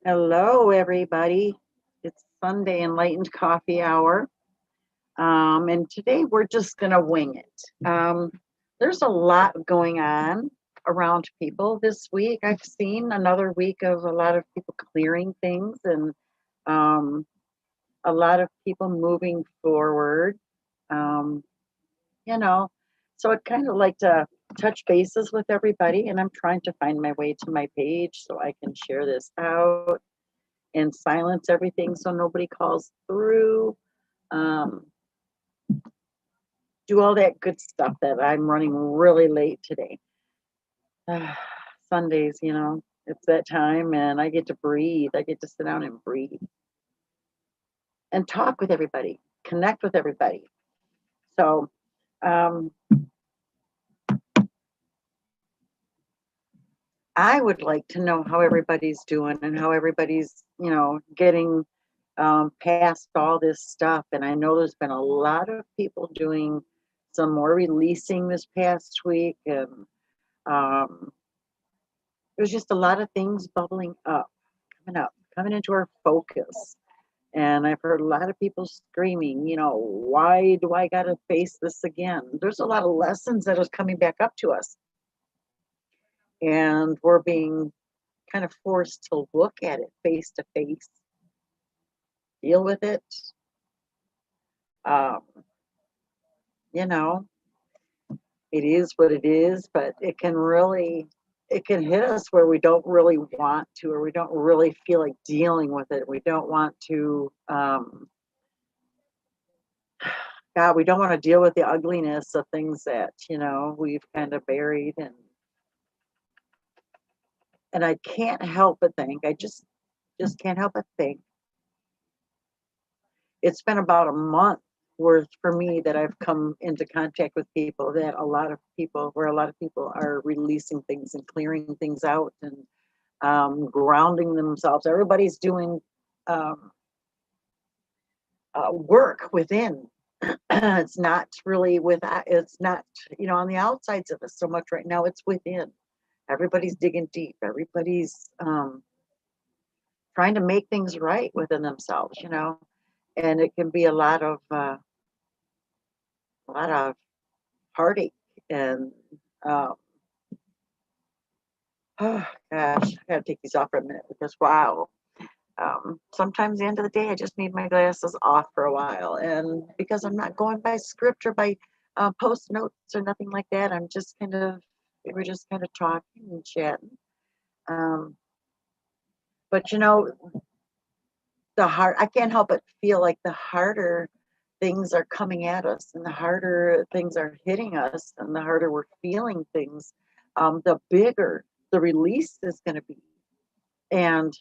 Hello, everybody. It's Sunday Enlightened Coffee Hour. And today we're just going to wing it. There's a lot going on around people this week. I've seen another week of a lot of people clearing things and um, a lot of people moving forward. Um, you know, so I'd kind of like to touch bases with everybody, and I'm trying to find my way to my page so I can share this out and silence everything so nobody calls through. Um, do all that good stuff that I'm running really late today. Sundays, it's that time and I get to breathe. I get to sit down and breathe and talk with everybody, connect with everybody. So, um, I would like to know how everybody's doing and how everybody's, getting past all this stuff. And I know there's been a lot of people doing some more releasing this past week, and um, there's just a lot of things bubbling up, coming into our focus. And I've heard a lot of people screaming, why do I got to face this again? There's a lot of lessons that are coming back up to us. And we're being kind of forced to look at it face to face, deal with it. Um, you know, it is what it is, but it can hit us where we don't really want to, or we don't really feel like dealing with it. We don't want to, God, we don't want to deal with the ugliness of things that, we've kind of buried. And I can't help but think, just can't help but think, it's been about a month worth for me that I've come into contact with people that where a lot of people are releasing things and clearing things out and grounding themselves. Everybody's doing um, work within. It's not really it's not, on the outsides of us so much right now. It's within. Everybody's digging deep. Everybody's trying to make things right within themselves, and it can be a lot of heartache and um, oh gosh, I gotta take these off for a minute because wow. Sometimes the end of the day, I just need my glasses off for a while, and because I'm not going by script or by post notes or nothing like that, we were just kind of talking and chatting. Um, but the heart, I can't help but feel like the harder things are coming at us, and the harder things are hitting us, and the harder we're feeling things, the bigger the release is going to be. And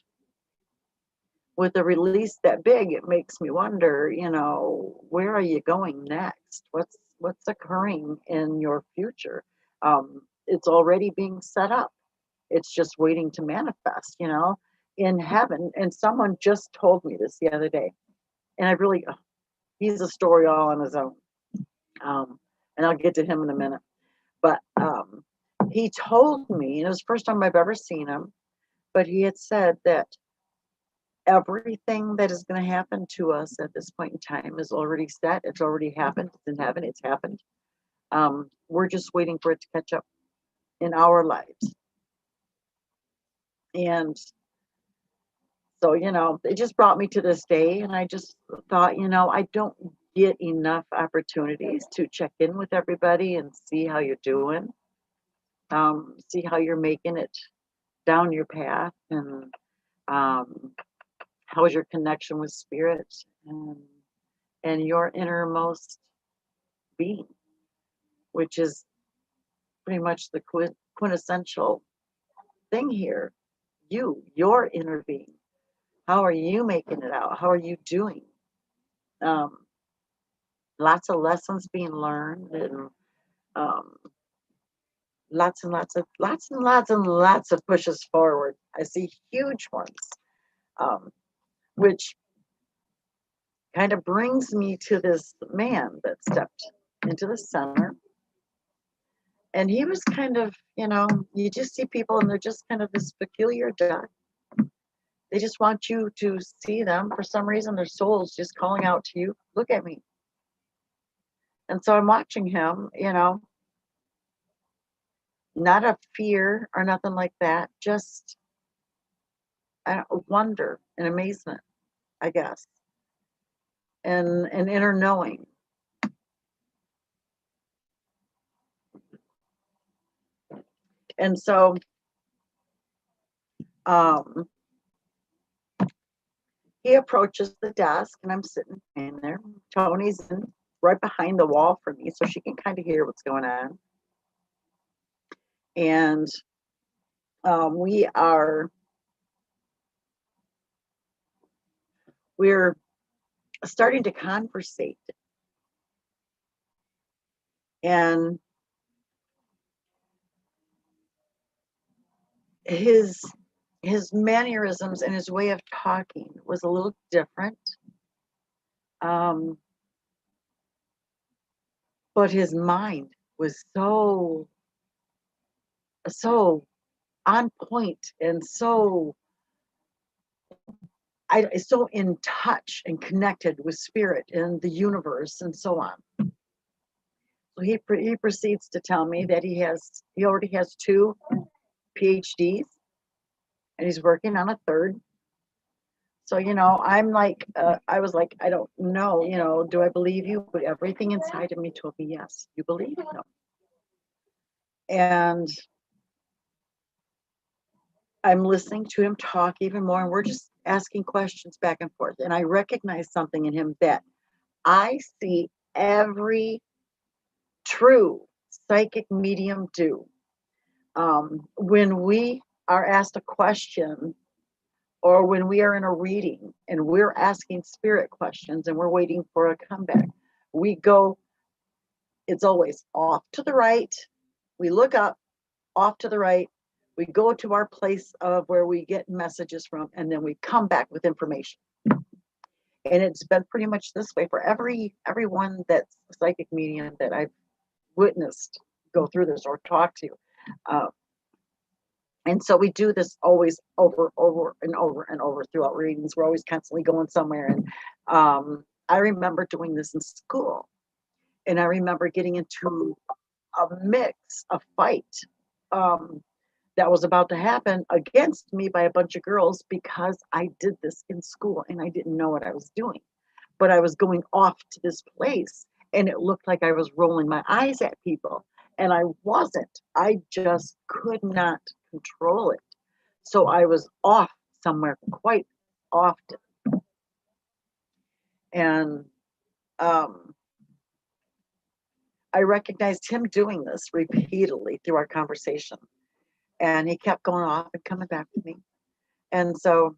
with a release that big, it makes me wonder, where are you going next? What's occurring in your future? It's already being set up. It's just waiting to manifest, in heaven. And someone just told me this the other day, and he's a story all on his own. And I'll get to him in a minute. But he told me, and it was the first time I've ever seen him, but he had said that everything that is going to happen to us at this point in time is already set. It's already happened. It's in heaven. It's happened. We're just waiting for it to catch up in our lives. And so, it just brought me to this day. And I just thought, I don't get enough opportunities to check in with everybody and see how you're doing, see how you're making it down your path, and um, how is your connection with spirit and your innermost being, which is pretty much the quintessential thing here. Your inner being. How are you making it out? How are you doing? Um, Lots of lessons being learned, and um, lots of pushes forward. I see huge ones, um, which kind of brings me to this man that stepped into the center. And he was kind of, you just see people and they're just kind of this peculiar duck. They just want you to see them. For some reason, their soul's just calling out to you, look at me. And so I'm watching him, not a fear or nothing like that, just a wonder and amazement, I guess, and an inner knowing. And so um, he approaches the desk, and I'm sitting in there. Tony's right behind the wall from me, so she can kind of hear what's going on. And we're starting to conversate, and his mannerisms and his way of talking was a little different, but his mind was so on point and so so in touch and connected with spirit and the universe and so on. So he proceeds to tell me that he already has 2 PhDs, and he's working on a 3rd. So I'm like, I was like, I don't know, do I believe you? But everything inside of me told me, yes, you believe him. And I'm listening to him talk even more, and we're just asking questions back and forth. And I recognize something in him that I see every true psychic medium do. When we are asked a question, or when we are in a reading and we're asking spirit questions and we're waiting for a comeback, we go, it's always off to the right. We look up, off to the right. We go to our place of where we get messages from, and then we come back with information. And it's been pretty much this way for everyone that's a psychic medium that I've witnessed go through this or talk to. And so we do this always over and over and over throughout readings. We're always constantly going somewhere. And I remember doing this in school, and I remember getting into a fight that was about to happen against me by a bunch of girls because I did this in school and I didn't know what I was doing. But I was going off to this place, and it looked like I was rolling my eyes at people, and I wasn't. I just could not control it. So I was off somewhere quite often. And I recognized him doing this repeatedly through our conversation. And he kept going off and coming back to me. And so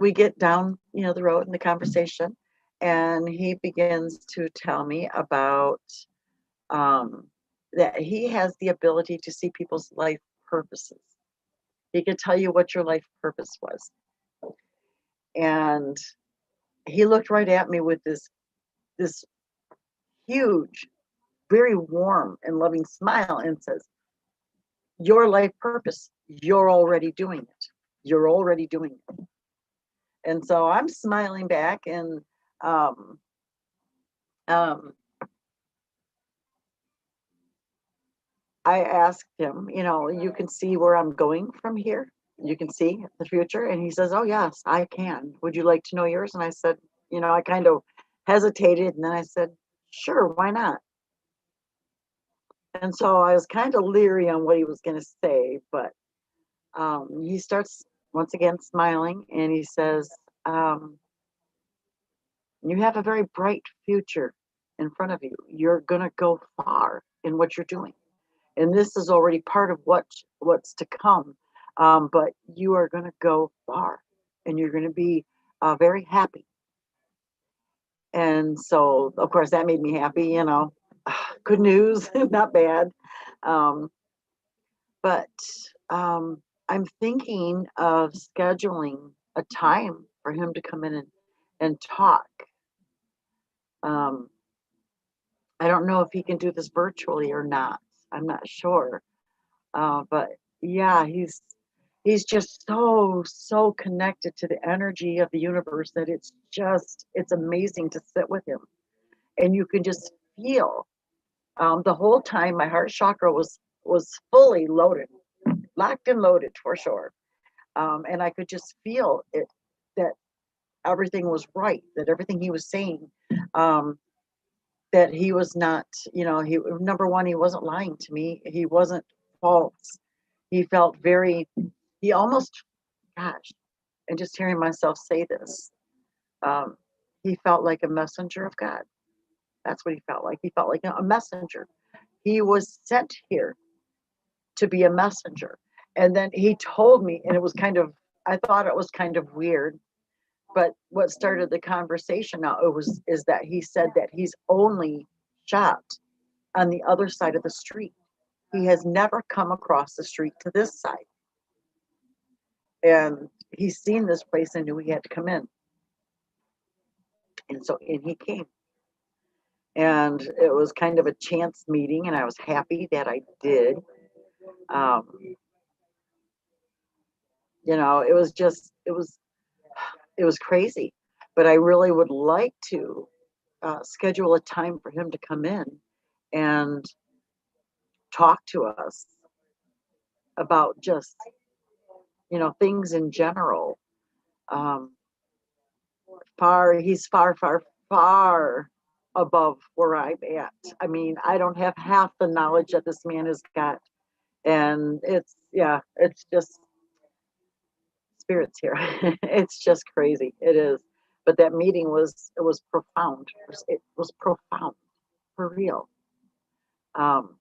we get down, the road in the conversation, and he begins to tell me about that he has the ability to see people's life purposes. He could tell you what your life purpose was. And he looked right at me with this huge, very warm and loving smile and says, your life purpose, you're already doing it. You're already doing it. And so I'm smiling back, and I asked him, you can see where I'm going from here? You can see the future? And he says, oh, yes, I can. Would you like to know yours? And I said, I kind of hesitated, and then I said, sure, why not? And so I was kind of leery on what he was going to say, but he starts once again smiling, and he says, you have a very bright future in front of you. You're going to go far in what you're doing. And this is already part of what's to come. But you are going to go far, and you're going to be very happy. And so, of course, that made me happy, good news, not bad. But I'm thinking of scheduling a time for him to come in and talk. I don't know if he can do this virtually or not. I'm not sure. But yeah, he's just so connected to the energy of the universe that it's amazing to sit with him. And you can just feel, the whole time my heart chakra was fully loaded, locked and loaded for sure. And I could just feel it, that everything was right, that everything he was saying, um, that he was not, he, number one, he wasn't lying to me. He wasn't false. He felt very, he almost, gosh, and just hearing myself say this, um, he felt like a messenger of God. That's what he felt like. He felt like a messenger. He was sent here to be a messenger. And then he told me, and it was kind of, I thought it was kind of weird, but what started the conversation out is that he said that he's only shopped on the other side of the street. He has never come across the street to this side. And he's seen this place and knew he had to come in. And so in he came. And it was kind of a chance meeting, and I was happy that I did. Um, it was just, it was crazy. But I really would like to schedule a time for him to come in and talk to us about just, things in general. Um, he's far above where I'm at. I mean, I don't have half the knowledge that this man has got. And it's just spirits here. It's just crazy. It is. But that meeting it was profound. It was profound for real. Um,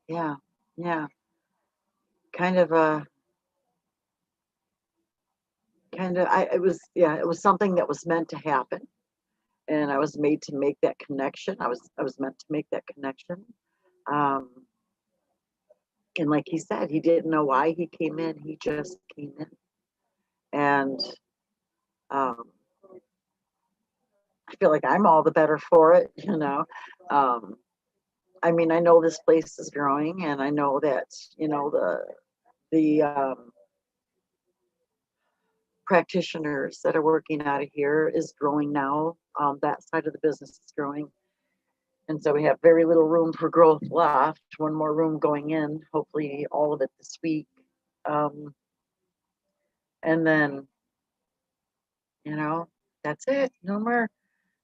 yeah, yeah. Kind of it was, it was something that was meant to happen, and I was made to make that connection. I was meant to make that connection. Um, and like he said, he didn't know why he came in. He just came in, and um, I feel like I'm all the better for it. Um, I mean, I know this place is growing, and I know that the practitioners that are working out of here is growing now. That side of the business is growing, and so we have very little room for growth left. One more room going in, hopefully all of it this week, um, and then that's it. No more,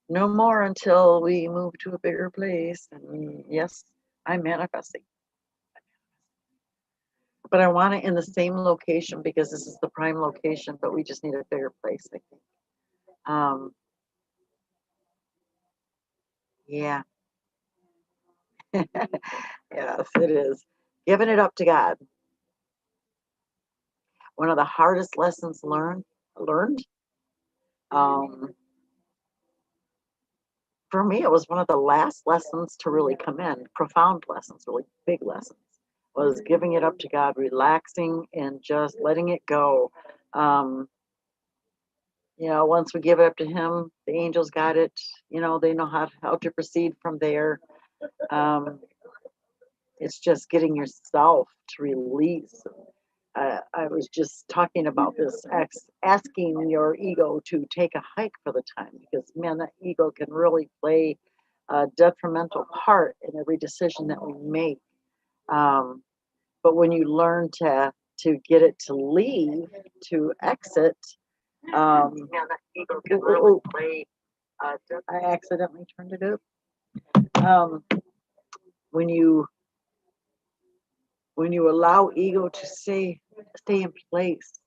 no more until we move to a bigger place. And yes, I'm manifesting. But I want it in the same location because this is the prime location, but we just need a bigger place, I think. Um, yeah. Yes, it is. Giving it up to God. One of the hardest lessons learned. Um, for me, it was one of the last lessons to really come in. Profound lessons, really big lessons. Was giving it up to God, relaxing, and just letting it go. Um, once we give it up to Him, the angels got it. They know how to proceed from there. Um, it's just getting yourself to release. I was just talking about this, asking your ego to take a hike for the time, because man, that ego can really play a detrimental part in every decision that we make. Um, but when you learn to get it to leave, to exit, yeah, that ego can really play. I accidentally turned it up. When you allow ego to stay in place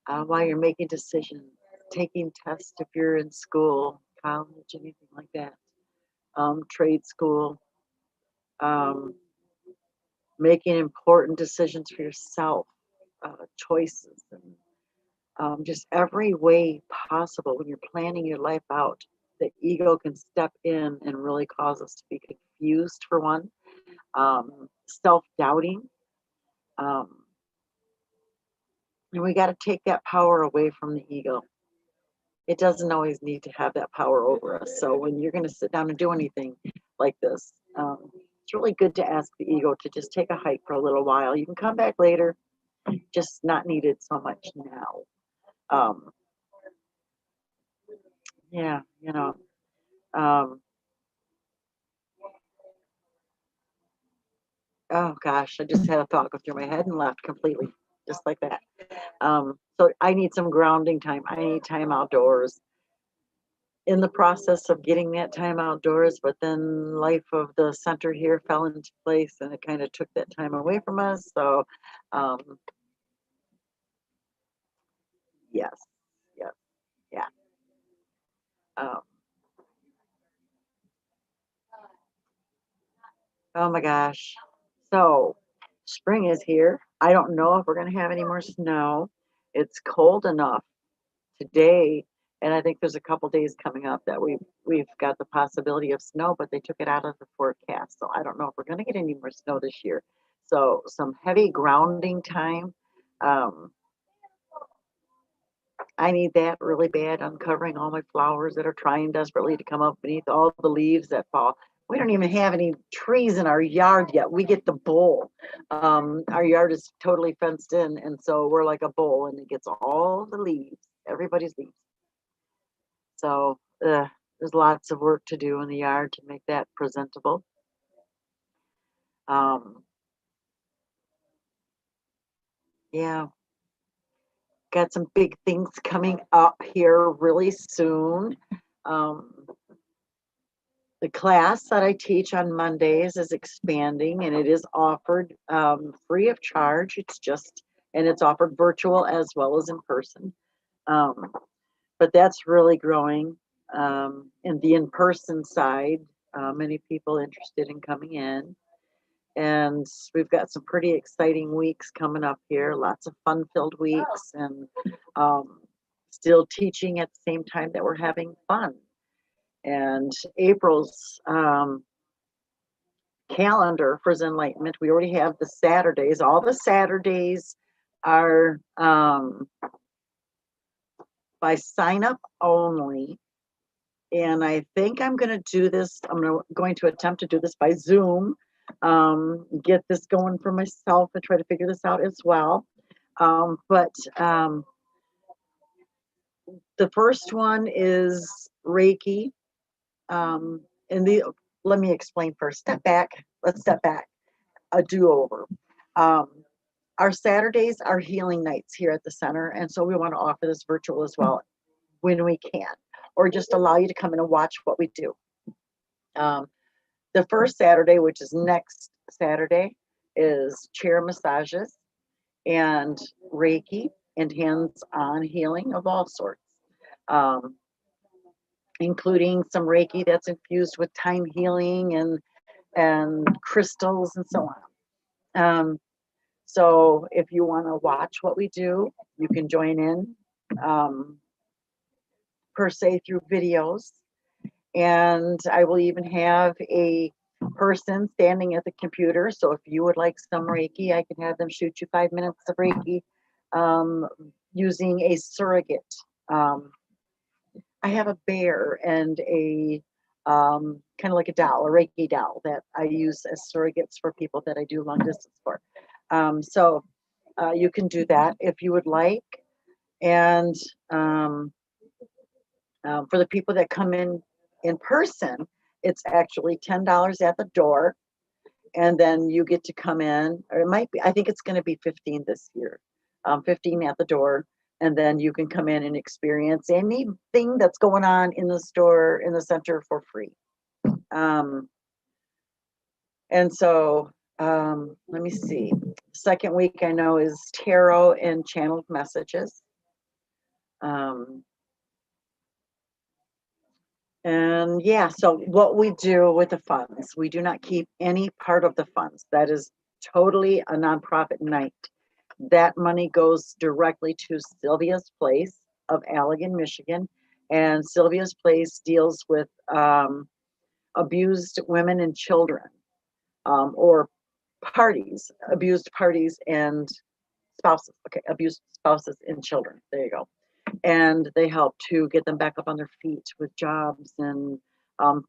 while you're making decisions, taking tests if you're in school, college, anything like that, trade school, um, making important decisions for yourself, choices, and just every way possible. When you're planning your life out, the ego can step in and really cause us to be confused, for one, self-doubting. Um, and we got to take that power away from the ego. It doesn't always need to have that power over us. So when you're going to sit down and do anything like this, it's really good to ask the ego to just take a hike for a little while. You can come back later, just not needed so much now. Um, yeah, um, oh gosh, I just had a thought go through my head and left completely, just like that. So I need some grounding time. I need time outdoors. In the process of getting that time outdoors, but then life of the center here fell into place and it kind of took that time away from us. So, um, yes, yes, yeah. Um, oh my gosh. So, spring is here. I don't know if we're going to have any more snow. It's cold enough today, and I think there's a couple days coming up that we've got the possibility of snow, but they took it out of the forecast. So I don't know if we're going to get any more snow this year. So some heavy grounding time. Um, I need that really bad, uncovering all my flowers that are trying desperately to come up beneath all the leaves that fall. We don't even have any trees in our yard yet. We get the bowl. Our yard is totally fenced in, and so we're like a bowl, and it gets all the leaves, everybody's leaves. So there's lots of work to do in the yard to make that presentable. Um, yeah, got some big things coming up here really soon. Um, the class that I teach on Mondays is expanding and it is offered free of charge. And it's offered virtual as well as in person. Um, but that's really growing. And the in person side, many people interested in coming in. And we've got some pretty exciting weeks coming up here, lots of fun filled weeks, and um, still teaching at the same time that we're having fun. And April's calendar for Zenlightenment, we already have the Saturdays. All the Saturdays are by sign up only. And I think I'm going to do this. Going to attempt to do this by Zoom, get this going for myself and try to figure this out as well. But the first one is Reiki. Um, and let me explain first. Step back. Let's step back. A do-over. Um, our Saturdays are healing nights here at the center, and so we want to offer this virtual as well when we can, or just allow you to come in and watch what we do. The first Saturday, which is next Saturday, is chair massages and Reiki and hands-on healing of all sorts, um, including some Reiki that's infused with time healing and crystals and so on. So if you want to watch what we do, you can join in um, per se through videos. And I will even have a person standing at the computer. So if you would like some Reiki, I can have them shoot you 5 minutes of Reiki um, using a surrogate. Um, I have a bear and a kind of like a doll, a Reiki doll that I use as surrogates for people that I do long distance for. So you can do that if you would like. And for the people that come in person, it's actually $10 at the door. And then you get to come in, or it might be, I think it's going to be 15 this year, 15 at the door. And then you can come in and experience anything that's going on in the store, in the center for free. Um, and so let me see. Second week I know is tarot and channeled messages. And yeah, so what we do with the funds, we do not keep any part of the funds. That is totally a nonprofit night. That money goes directly to Sylvia's Place of Allegan, Michigan. And Sylvia's Place deals with abused women and children, or abused parties and spouses. Okay, abused spouses and children. There you go. And they help to get them back up on their feet with jobs and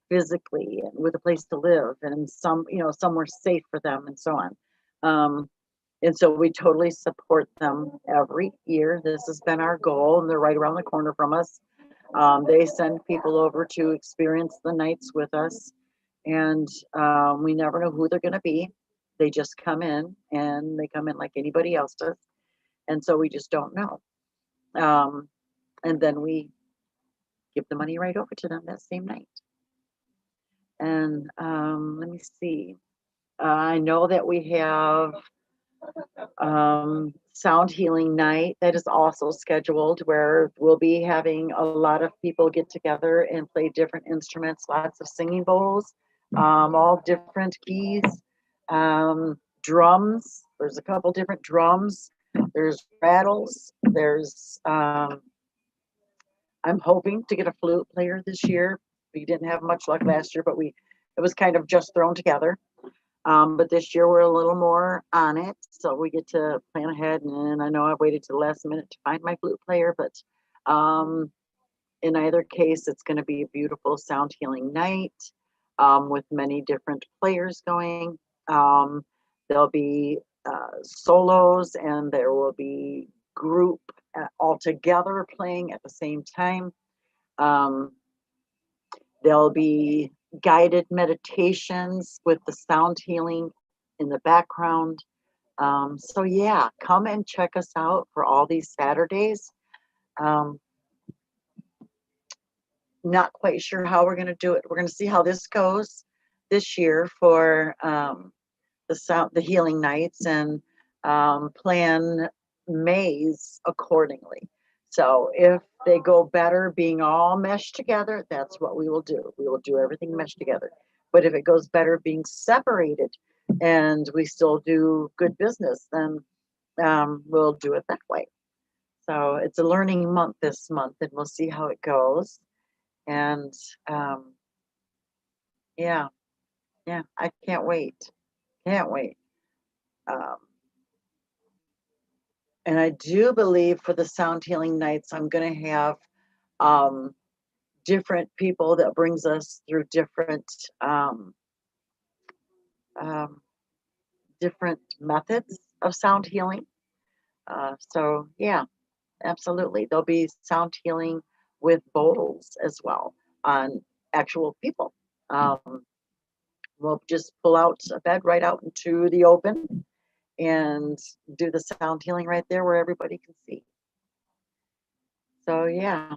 physically and with a place to live and somewhere safe for them and so on. And so we totally support them every year. This has been our goal, and they're right around the corner from us. They send people over to experience the nights with us, and we never know who they're going to be. They just come in, and they come in like anybody else does, and so we just don't know. And then we give the money right over to them that same night. And let me see. I know that we have sound healing night that is also scheduled, where we'll be having a lot of people get together and play different instruments, lots of singing bowls, all different keys, drums. There's a couple different drums. There's rattles. I'm hoping to get a flute player this year. We didn't have much luck last year, but it was kind of just thrown together. But this year we're a little more on it, so we get to plan ahead. And I know I've waited to the last minute to find my flute player, but in either case, it's going to be a beautiful sound healing night with many different players going. There'll be solos, and there will be group all together playing at the same time. There'll be guided meditations with the sound healing in the background. So yeah, come and check us out for all these Saturdays. Not quite sure how we're going to do it. We're going to see how this goes this year for the healing nights, and plan May's accordingly. So if they go better being all meshed together, that's what we will do. We will do everything meshed together. But if it goes better being separated and we still do good business, then we'll do it that way. So it's a learning month this month, and we'll see how it goes. And yeah, I can't wait. Can't wait. Um, and I do believe for the sound healing nights, I'm going to have um, different people that brings us through um, different methods of sound healing. So yeah, absolutely. There'll be sound healing with bowls as well on actual people. We'll just pull out a bed right out into the open and do the sound healing right there where everybody can see. So yeah,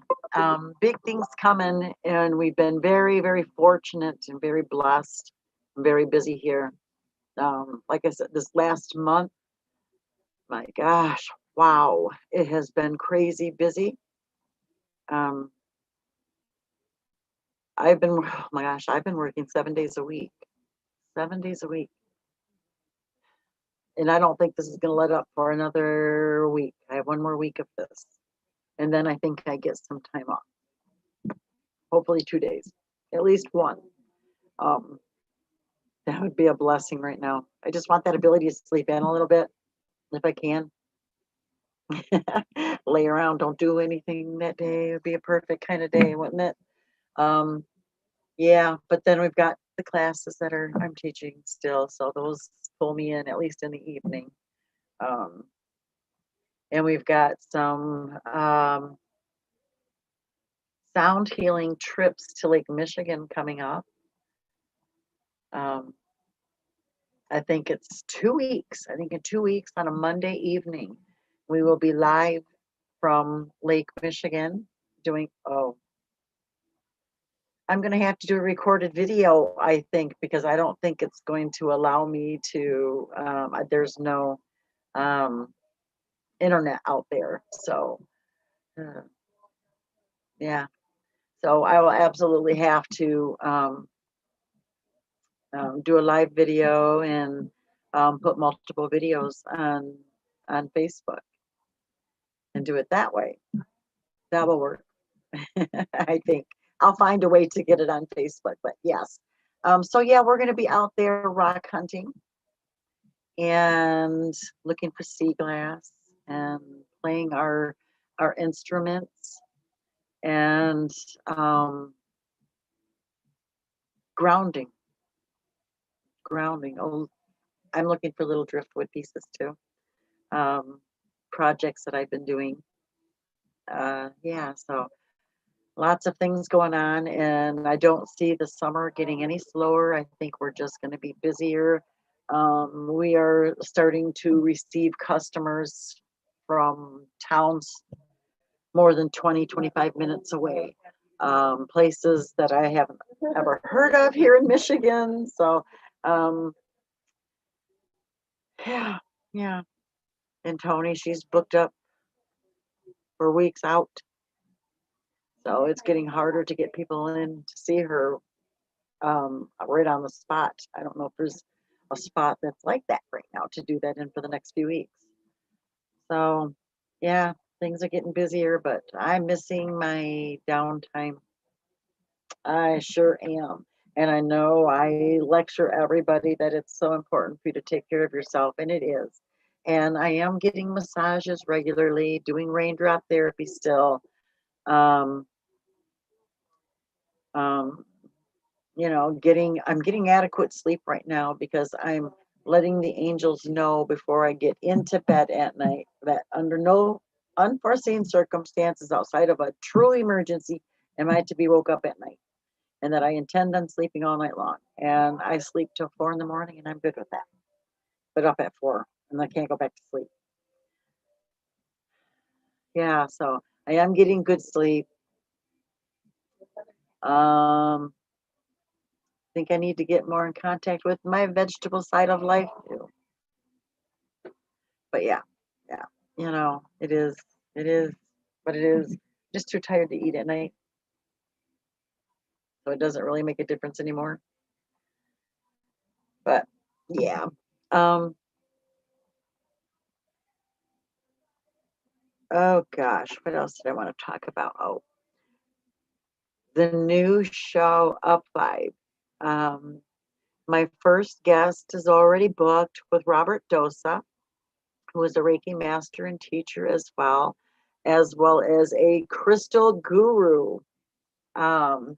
big things coming, and we've been very, very fortunate and very blessed. I'm very busy here. Like I said, this last month, my gosh, wow, it has been crazy busy. Um, oh my gosh, I've been working 7 days a week, 7 days a week. And I don't think this is going to let up for another week. I have one more week of this. And then I think I get some time off. Hopefully 2 days, at least one. Um, that would be a blessing right now. I just want that ability to sleep in a little bit if I can. Lay around, don't do anything that day. It would be a perfect kind of day, wouldn't it? Um, yeah, but then we've got the classes that I'm teaching still, so those pull me in at least in the evening. And we've got some sound healing trips to Lake Michigan coming up. I think it's 2 weeks. I think in 2 weeks on a Monday evening, we will be live from Lake Michigan doing, I'm going to have to do a recorded video, I think, because I don't think it's going to allow me to, there's no internet out there. So, yeah. So I will absolutely have to do a live video and put multiple videos on Facebook and do it that way. That will work. I think I'll find a way to get it on Facebook, but yes. So yeah, we're going to be out there rock hunting and looking for sea glass and playing our instruments, and grounding, grounding. Oh, I'm looking for little driftwood pieces too. Um, Projects that I've been doing. Yeah, so lots of things going on, and I don't see the summer getting any slower. I think we're just going to be busier. We are starting to receive customers from towns more than 20, 25 minutes away, places that I haven't ever heard of here in Michigan. So, um, yeah, yeah. And Tony, she's booked up for weeks out. So it's getting harder to get people in to see her right on the spot. I don't know if there's a spot that's like that right now to do that in for the next few weeks. So, yeah, things are getting busier, but I'm missing my downtime. I sure am. And I know I lecture everybody that it's so important for you to take care of yourself, and it is. And I am getting massages regularly, doing raindrop therapy still. Um, um, I'm getting adequate sleep right now because I'm letting the angels know before I get into bed at night that under no unforeseen circumstances outside of a true emergency am I to be woke up at night, and that I intend on sleeping all night long. And I sleep till 4 in the morning, and I'm good with that. But up at 4, and I can't go back to sleep. Yeah, so I am getting good sleep. Think I need to get more in contact with my vegetable side of life too. But yeah, yeah, it is what it is. Just too tired to eat at night, so it doesn't really make a difference anymore. But yeah, um, oh gosh, what else did I want to talk about? Oh, the new show Up Vibe. Um, my first guest is already booked with Robert Dosa, who is a Reiki master and teacher as well as a crystal guru. Um,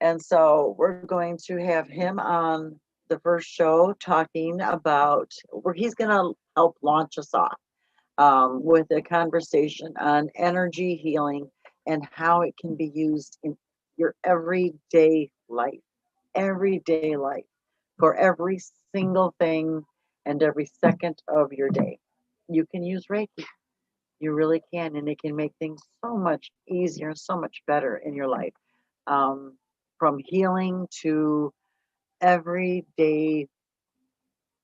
And so we're going to have him on the first show talking about where he's going to help launch us off with a conversation on energy healing and how it can be used in your everyday life, for every single thing and every second of your day. You can use Reiki. You really can, and it can make things so much easier, so much better in your life. Um, from healing to everyday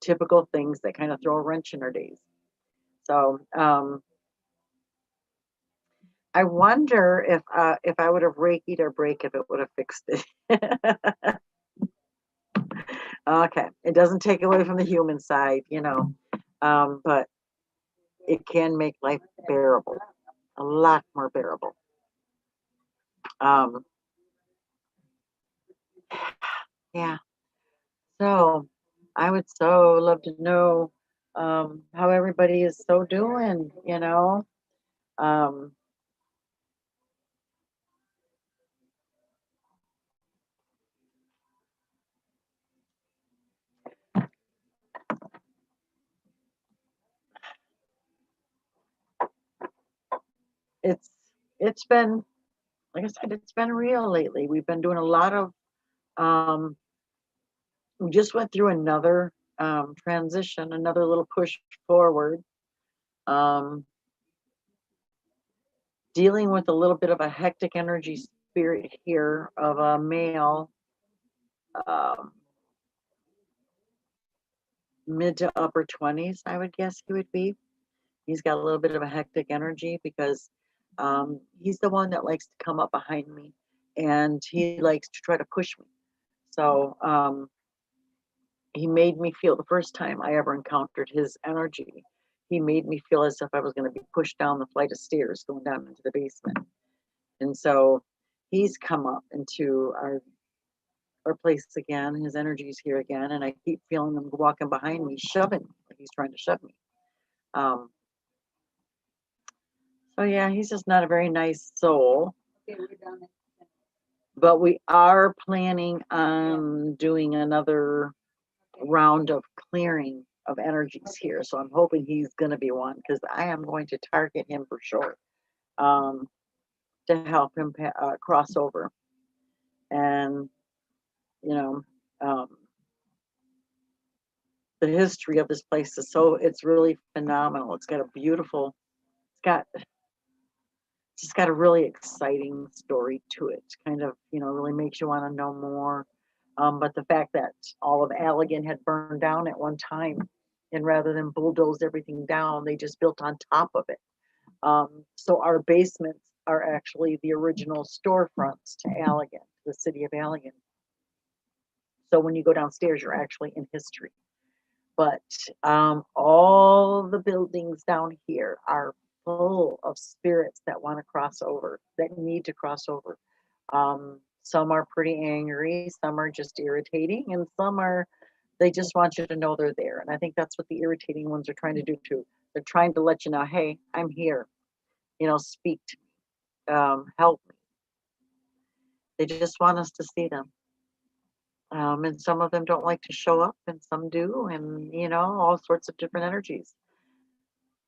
typical things that kind of throw a wrench in our days. So I wonder if I would have Reiki'd or break if it would have fixed it. Okay, it doesn't take away from the human side, but it can make life bearable, a lot more bearable. Um, yeah. So I would so love to know how everybody is so doing. Um, it's it's been, like I said, it's been real lately. We've been doing a lot of um, we just went through another transition, another little push forward, um, dealing with a little bit of a hectic energy spirit here of a male, um, mid to upper 20s, I would guess he would be. He's got a little bit of a hectic energy because he's the one that likes to come up behind me, and he likes to try to push me. So he made me feel, the first time I ever encountered his energy, he made me feel as if I was going to be pushed down the flight of stairs going down into the basement. And so he's come up into our place again. His energy's here again, and I keep feeling him walking behind me, shoving me, like he's trying to shove me. Um, so yeah, he's just not a very nice soul. But we are planning on doing another round of clearing of energies here. So I'm hoping he's going to be one, because I am going to target him for sure, um, to help him cross over. And, you know, um, the history of this place is it's really phenomenal. It's got a beautiful, it's just got a really exciting story to it. Kind of, really makes you want to know more. But the fact that all of Allegan had burned down at one time, and rather than bulldoze everything down, they just built on top of it. So our basements are actually the original storefronts to Allegan, the city of Allegan. So when you go downstairs, you're actually in history. But all the buildings down here are full of spirits that want to cross over, that need to cross over. Some are pretty angry, some are just irritating, and some are, they just want you to know they're there. And I think that's what the irritating ones are trying to do too. They're trying to let you know, hey, I'm here. Speak to me, help me. They just want us to see them. And some of them don't like to show up, and some do, and all sorts of different energies.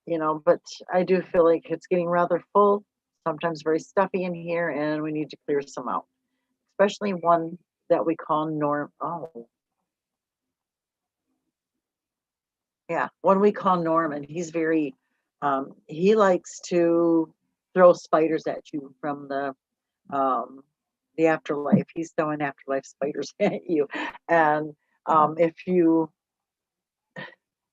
But I do feel like it's getting rather full, sometimes very stuffy in here, and we need to clear some out, especially one that we call Norm. Oh, yeah, one we call Norman. He's very, he likes to throw spiders at you from um, the afterlife. He's throwing afterlife spiders at you, and if you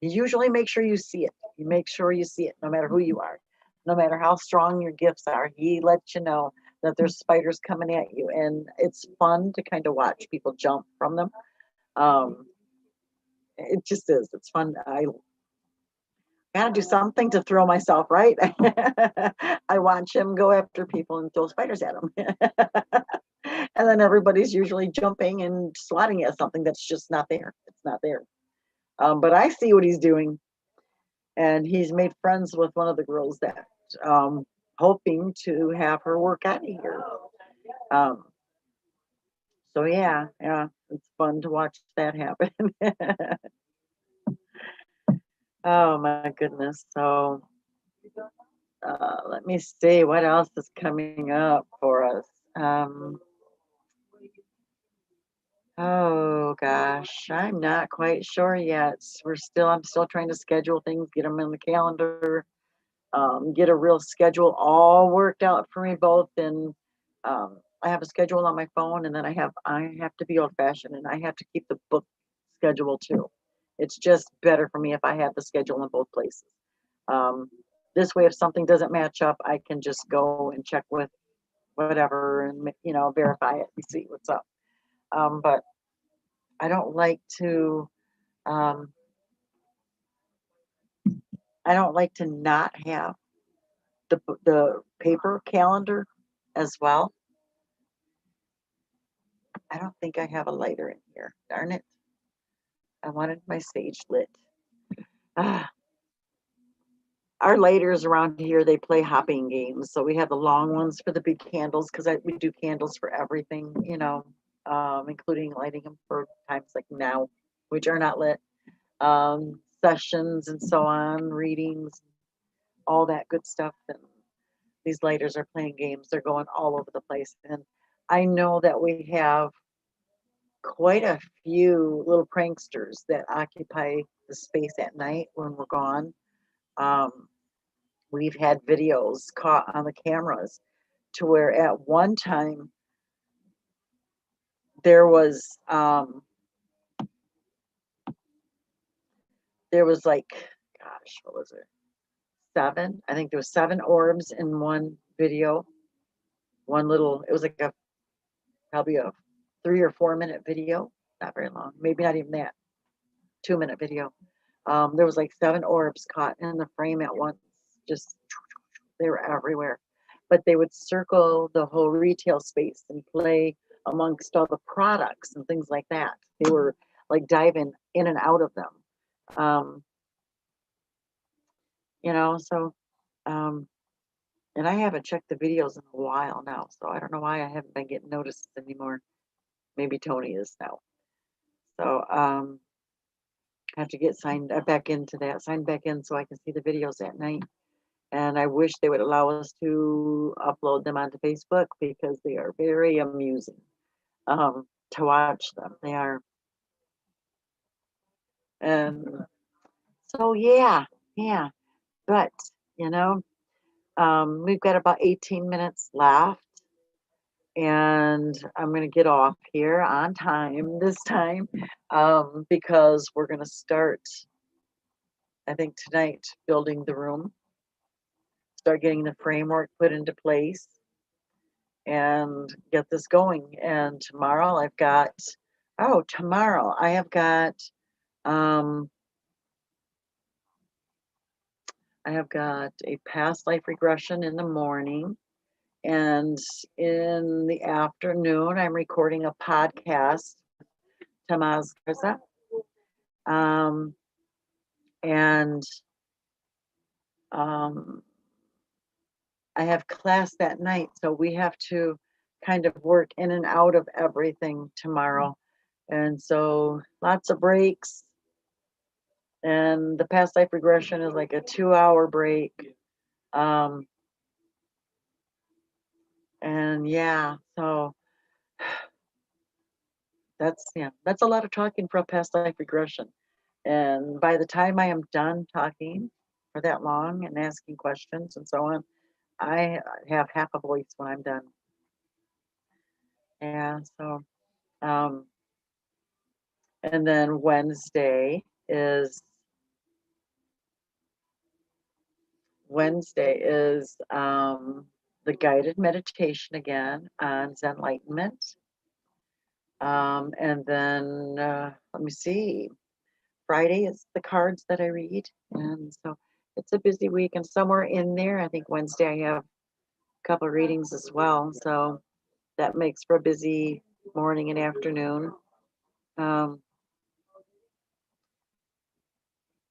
usually make sure you see it. You make sure you see it, no matter who you are, no matter how strong your gifts are. He lets you know that there's spiders coming at you, and it's fun to kind of watch people jump from them. Um, it just is. It's fun. I gotta do something to throw myself, right? I watch him go after people and throw spiders at them. And then everybody's usually jumping and swatting at something that's just not there. It's not there. But I see what he's doing, and he's made friends with one of the girls that, um, hoping to have her work out of here. Um, so yeah, it's fun to watch that happen. Oh my goodness. So let me see what else is coming up for us. Um, oh gosh, I'm not quite sure yet. I'm still trying to schedule things, get them in the calendar, get a real schedule all worked out for me both. And I have a schedule on my phone, and then I have to be old fashioned, and I have to keep the book schedule too. It's just better for me if I have the schedule in both places. Um, this way, if something doesn't match up, I can just go and check with whatever, and verify it and see what's up. But I don't like to. Um, I don't like to not have the paper calendar as well. I don't think I have a lighter in here. Darn it. I wanted my sage lit. Ah, our lighters around here, they play hopping games. So we have the long ones for the big candles, because we do candles for everything, including lighting them for times like now, which are not lit, sessions and so on, readings, all that good stuff. And these lighters are playing games. They're going all over the place. And I know that we have quite a few little pranksters that occupy the space at night when we're gone. Um, we've had videos caught on the cameras to where at one time there was um, like, gosh, what was it? Seven. I think there was 7 orbs in one video. One little, it was like probably a 3 or 4 minute video, not very long, maybe not even that, 2 minute video. There was like 7 orbs caught in the frame at once. Just, they were everywhere. But they would circle the whole retail space and play amongst all the products and things like that. They were like diving in and out of them. Um, so um, And I haven't checked the videos in a while now, so I don't know why I haven't been getting notices anymore. Maybe Tony is now. So I have to get signed back into that, sign back in so I can see the videos at night. And I wish they would allow us to upload them onto Facebook because they are very amusing to watch them. They are. And so, yeah. But, you know, we've got about 18 minutes left. And I'm going to get off here on time this time because we're going to start, I think, tonight building the room, start getting the framework put into place and get this going. And tomorrow I have got, um, a past life regression in the morning. And in the afternoon, I'm recording a podcast, Tamaz Garza. Um, and I have class that night, so we have to kind of work in and out of everything tomorrow. And so lots of breaks. And the past life regression is like a 2-hour break. Um, and yeah, so that's a lot of talking for a past life regression. And by the time I am done talking for that long and asking questions and so on, I have half a voice when I'm done. Yeah, so and then Wednesday is the guided meditation again on Zenlightenment. And then let me see. Friday is the cards that I read, and so it's a busy week. And somewhere in there, I think Wednesday I have a couple of readings as well. So that makes for a busy morning and afternoon. Um,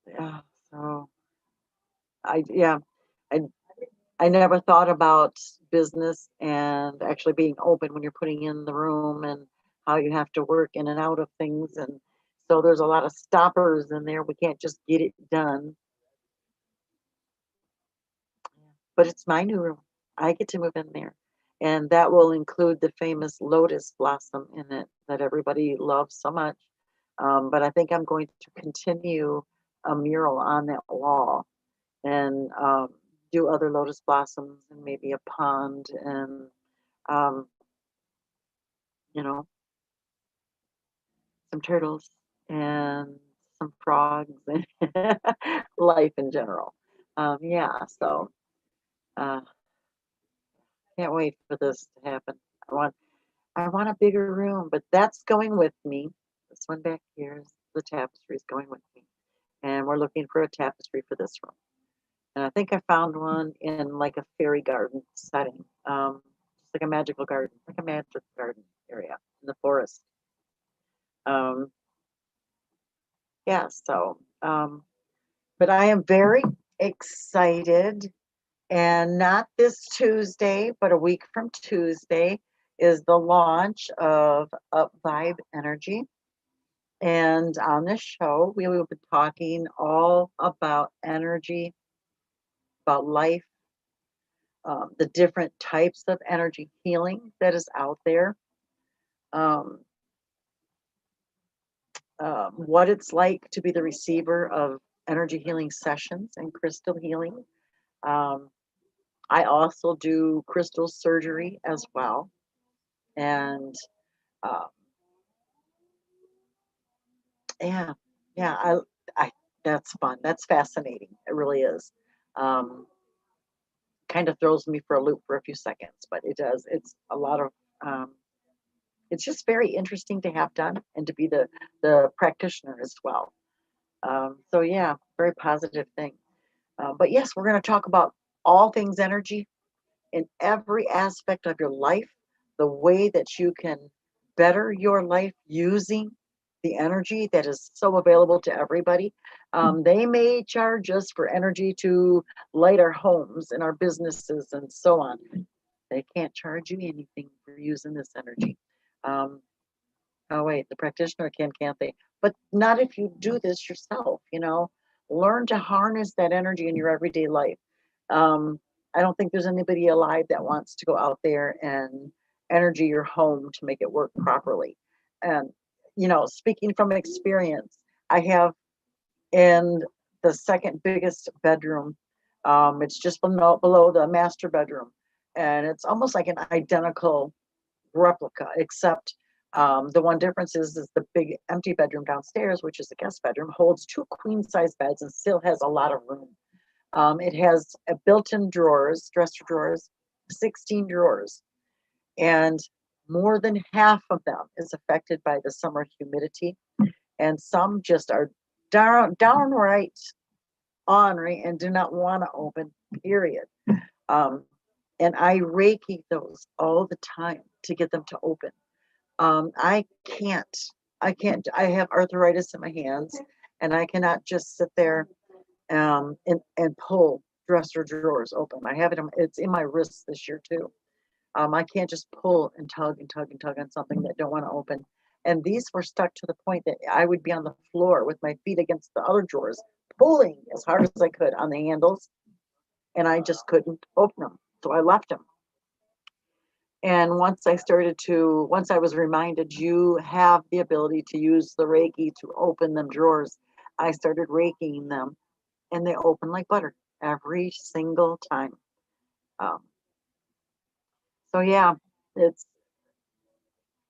yeah, so yeah, I I never thought about business and actually being open when you're putting in the room and how you have to work in and out of things. And so there's a lot of stoppers in there. We can't just get it done. But it's my new room. I get to move in there. And that will include the famous lotus blossom in it that everybody loves so much. But I think I'm going to continue a mural on that wall and do other lotus blossoms and maybe a pond and um, you know, some turtles and some frogs and life in general. Yeah, so uh, can't wait for this to happen. I want I want a bigger room, but that's going with me. This one back here is the tapestry is going with me, and we're looking for a tapestry for this room. And I think I found one in like a fairy garden setting, just like a magical garden, like a magic garden area in the forest. Um, yeah, so, but I am very excited. And not this Tuesday, but a week from Tuesday is the launch of Up Vibe Energy. And on this show, we will be talking all about energy, about life, the different types of energy healing that is out there, um, what it's like to be the receiver of energy healing sessions and crystal healing. Um, I also do crystal surgery as well. And uh, yeah, yeah, I, that's fun. That's fascinating. It really is. Um, kind of throws me for a loop for a few seconds, but it does. It's a lot of, um, it's just very interesting to have done and to be the practitioner as well. So yeah, very positive thing. But yes, we're going to talk about all things energy in every aspect of your life, the way that you can better your life using the energy that is so available to everybody. They may charge us for energy to light our homes and our businesses and so on. They can't charge you anything for using this energy. Um, oh wait, the practitioner can, can't they? But not if you do this yourself. Learn to harness that energy in your everyday life. Um, I don't think there's anybody alive that wants to go out there and energy your home to make it work properly. And speaking from experience, I have in the second biggest bedroom. It's just below the master bedroom, and it's almost like an identical replica, except the one difference is the big empty bedroom downstairs, which is the guest bedroom, holds two queen size beds and still has a lot of room. It has a built-in drawers, dresser drawers, 16 drawers, and more than half of them is affected by the summer humidity, and some just are downright ornery and do not want to open, period. Um, and I Reiki those all the time to get them to open. I can't. I have arthritis in my hands, and I cannot just sit there and pull dresser drawers open. I have it. It's in my wrists this year too. I can't just pull and tug and tug and tug on something that don't want to open. And these were stuck to the point that I would be on the floor with my feet against the other drawers, pulling as hard as I could on the handles, and I just couldn't open them. So I left them. And once I was reminded you have the ability to use the Reiki to open them drawers, I started Reikiing them, and they open like butter every single time. Um, so yeah, it's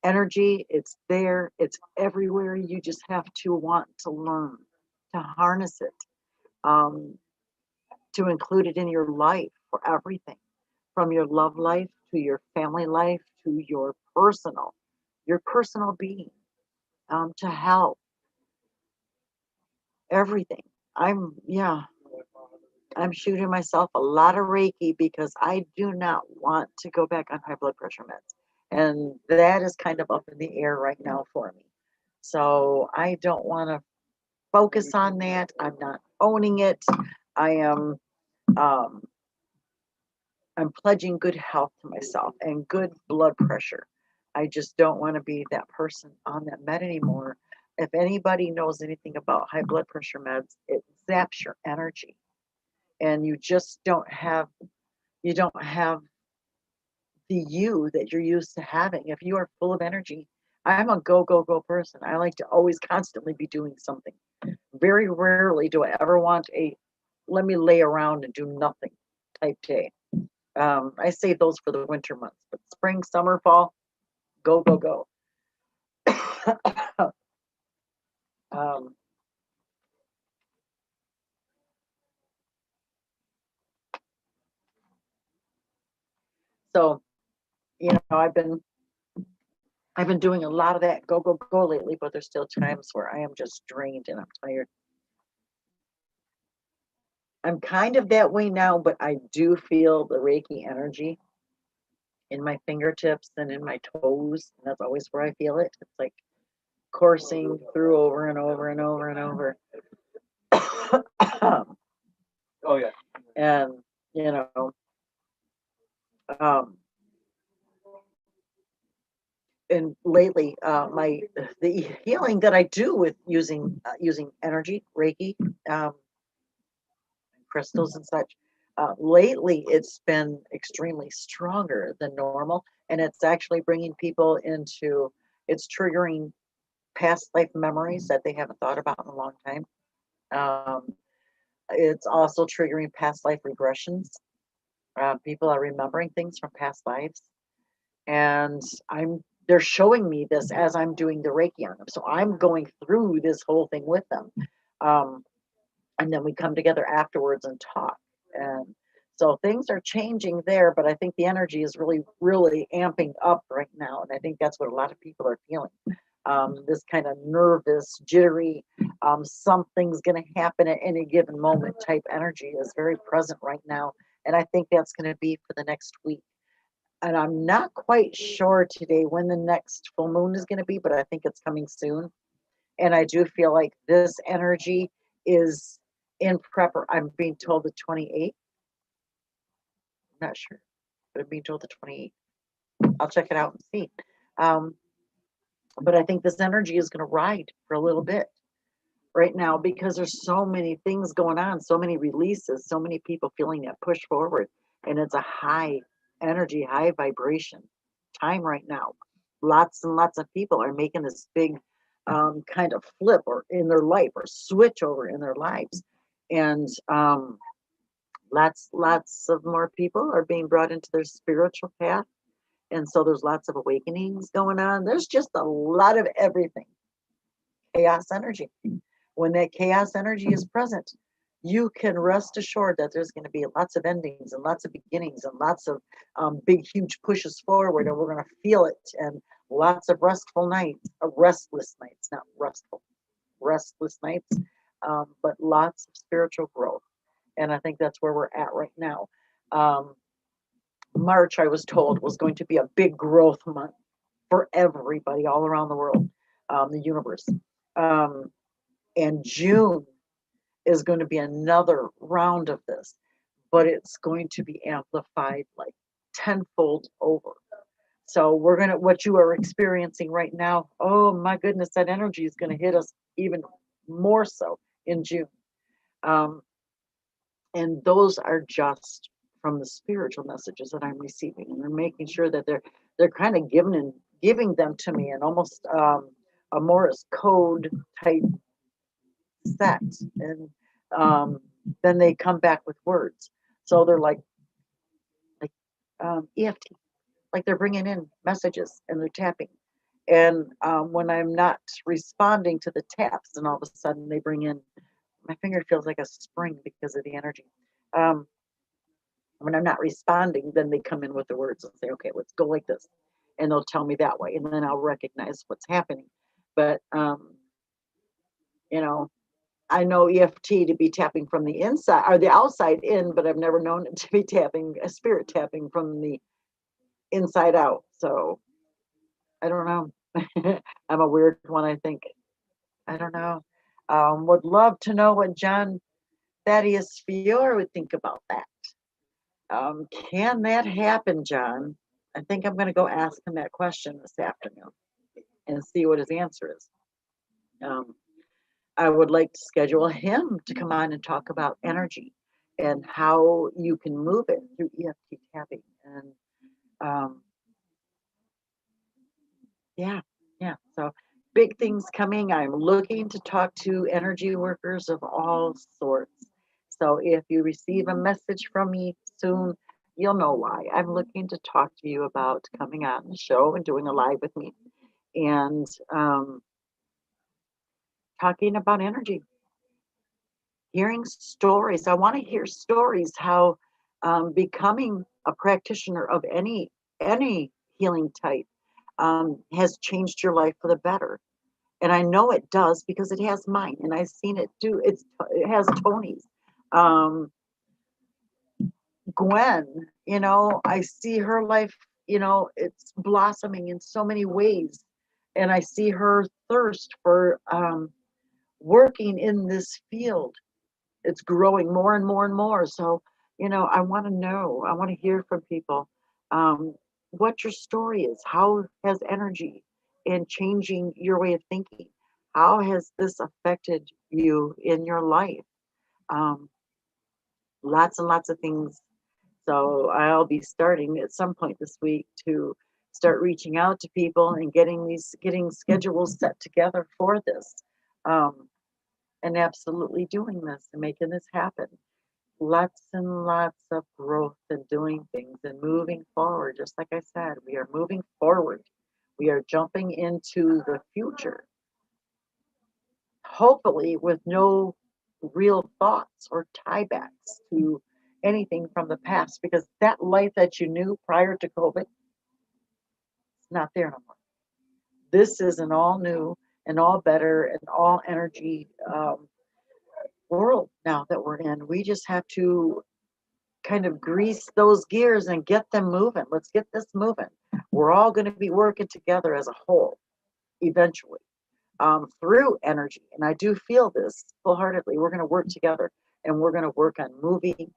energy, it's there, it's everywhere. You just have to want to learn to harness it, um, to include it in your life for everything, from your love life to your family life to your personal being, to help everything. Yeah, I'm shooting myself a lot of Reiki because I do not want to go back on high blood pressure meds. And that is kind of up in the air right now for me. So I don't want to focus on that. I'm not owning it. I am um, I'm pledging good health to myself and good blood pressure. I just don't want to be that person on that med anymore. If anybody knows anything about high blood pressure meds, it zaps your energy, and you just don't have the you that you're used to having. If you are full of energy, I'm a go go go person. I like to always constantly be doing something. Very rarely do I ever want a let me lay around and do nothing type day. I save those for the winter months, but spring, summer, fall, go go go. um, so I've been doing a lot of that go go go lately, but there's still times where I am just drained and I'm tired. I'm kind of that way now, but I do feel the Reiki energy in my fingertips and in my toes. And that's always where I feel it. It's like coursing through over and over and over and over. Oh yeah. And you know, um, and lately, the healing that I do with using energy, Reiki, um, crystals and such. Lately, it's been extremely stronger than normal, and it's actually bringing people into. It's triggering past life memories that they haven't thought about in a long time. Um, it's also triggering past life regressions. People are remembering things from past lives, and they're showing me this as I'm doing the Reiki on them. So I'm going through this whole thing with them. Um, and then we come together afterwards and talk. And so things are changing there, but I think the energy is really, really amping up right now. And I think that's what a lot of people are feeling. This kind of nervous, jittery, something's going to happen at any given moment type energy is very present right now. And I think that's going to be for the next week. And I'm not quite sure today when the next full moon is going to be, but I think it's coming soon. And I do feel like this energy is in prepper. I'm being told the 28th. I'm not sure, but I'm being told the 28th. I'll check it out and see. Um, but I think this energy is going to ride for a little bit right now because there's so many things going on, so many releases, so many people feeling that push forward. And it's a high energy, high vibration time right now. Lots and lots of people are making this big kind of flip or in their life or switch over in their lives. And lots of more people are being brought into their spiritual path. And so there's lots of awakenings going on. There's just a lot of everything. Chaos energy. When that chaos energy is present, you can rest assured that there's going to be lots of endings and lots of beginnings and lots of big, huge pushes forward, and we're going to feel it. And lots of restful nights, restless nights, not restful, restless nights, but lots of spiritual growth. And I think that's where we're at right now. March, I was told, was going to be a big growth month for everybody all around the world, the universe. Um, and June is going to be another round of this, but it's going to be amplified like tenfold over. So we're going to, what you are experiencing right now, oh my goodness, that energy is going to hit us even more so in June. Um, and those are just from the spiritual messages that I'm receiving, and they're making sure that they're kind of giving them to me in almost a Morse code type set, and then they come back with words. So they're like EFT, like they're bringing in messages and they're tapping. And when I'm not responding to the taps, and all of a sudden they bring in, my finger feels like a spring because of the energy. Um, when I'm not responding, then they come in with the words and say, okay, let's go like this. And they'll tell me that way. And then I'll recognize what's happening. But, you know, I know EFT to be tapping from the inside or the outside in, but I've never known it to be tapping, a spirit tapping from the inside out. So I don't know. I'm a weird one, I think. I don't know. Would love to know what John Thaddeus Fiore would think about that. Can that happen, John? I think I'm going to go ask him that question this afternoon and see what his answer is. Um, I would like to schedule him to come on and talk about energy and how you can move it through EFT tapping. And um, yeah, yeah. So big things coming. I'm looking to talk to energy workers of all sorts. So if you receive a message from me soon, you'll know why. I'm looking to talk to you about coming on the show and doing a live with me and talking about energy, hearing stories. I want to hear stories how becoming a practitioner of any healing type has changed your life for the better. And I know it does because it has mine, and I've seen it do. It has Tony's. Um, Gwen, I see her life. It's blossoming in so many ways, and I see her thirst for working in this field. It's growing more and more and more. So, I want to know. I want to hear from people um, what your story is. How has energy and changing your way of thinking? How has this affected you in your life? Um, Lots and lots of things. So I'll be starting at some point this week to start reaching out to people and getting schedules set together for this, um, and absolutely doing this and making this happen. Lots and lots of growth and doing things and moving forward. Just like I said, we are moving forward. We are jumping into the future, hopefully with no real thoughts or tiebacks to anything from the past, because that life that you knew prior to COVID is not there no more. This is an all new and all better and all energy world now that we're in. We just have to kind of grease those gears and get them moving. Let's get this moving. We're all going to be working together as a whole eventually. through energy. And I do feel this wholeheartedly. We're going to work together and we're going to work on moving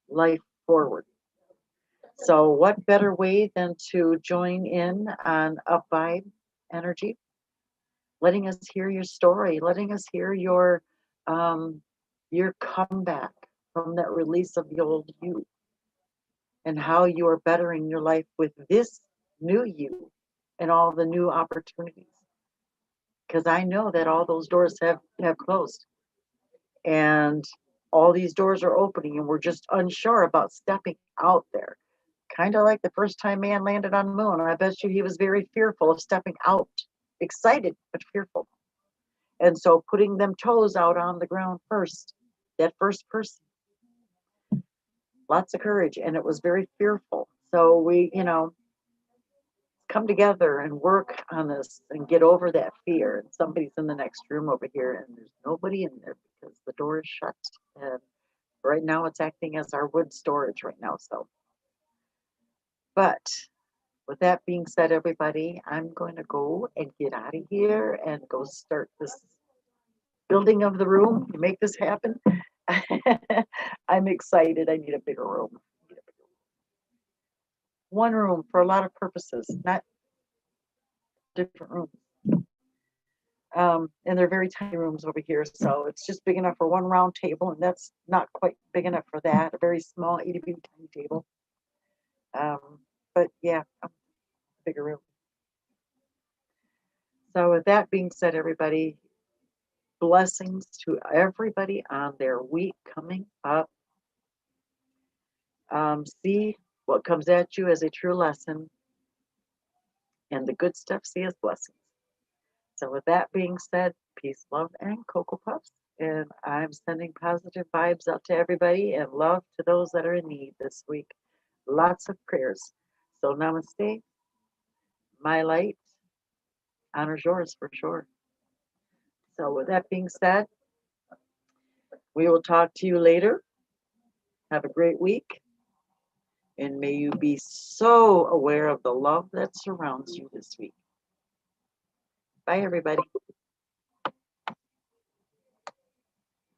life forward. So, what better way than to join in on Up Vibe energy, letting us hear your story, letting us hear your comeback from that release of the old you and how you are bettering your life with this new you and all the new opportunities. Because I know that all those doors have closed and all these doors are opening and we're just unsure about stepping out there. Kind of like the first time man landed on the moon. I bet you he was very fearful of stepping out, excited but fearful. And so putting them toes out on the ground first, that first person, lots of courage, and it was very fearful. So we, come together and work on this and get over that fear. And somebody's in the next room over here, and there's nobody in there because the door is shut. And right now, it's acting as our wood storage right now. So, but with that being said, everybody, I'm going to go and get out of here and go start this building of the room to make this happen. I'm excited. I need a bigger room. One room for a lot of purposes, not different rooms. And they're very tiny rooms over here, so it's just big enough for one round table, and that's not quite big enough for that. A very small, itty bitty tiny table. But yeah, a bigger room. So with that being said, everybody, blessings to everybody on their week coming up. See what comes at you as a true lesson, and the good stuff see as blessings. So with that being said, peace, love, and Cocoa Puffs. And I'm sending positive vibes out to everybody and love to those that are in need this week. Lots of prayers. So namaste. My light honors yours for sure. So with that being said, we will talk to you later. Have a great week. And may you be so aware of the love that surrounds you this week. Bye, everybody.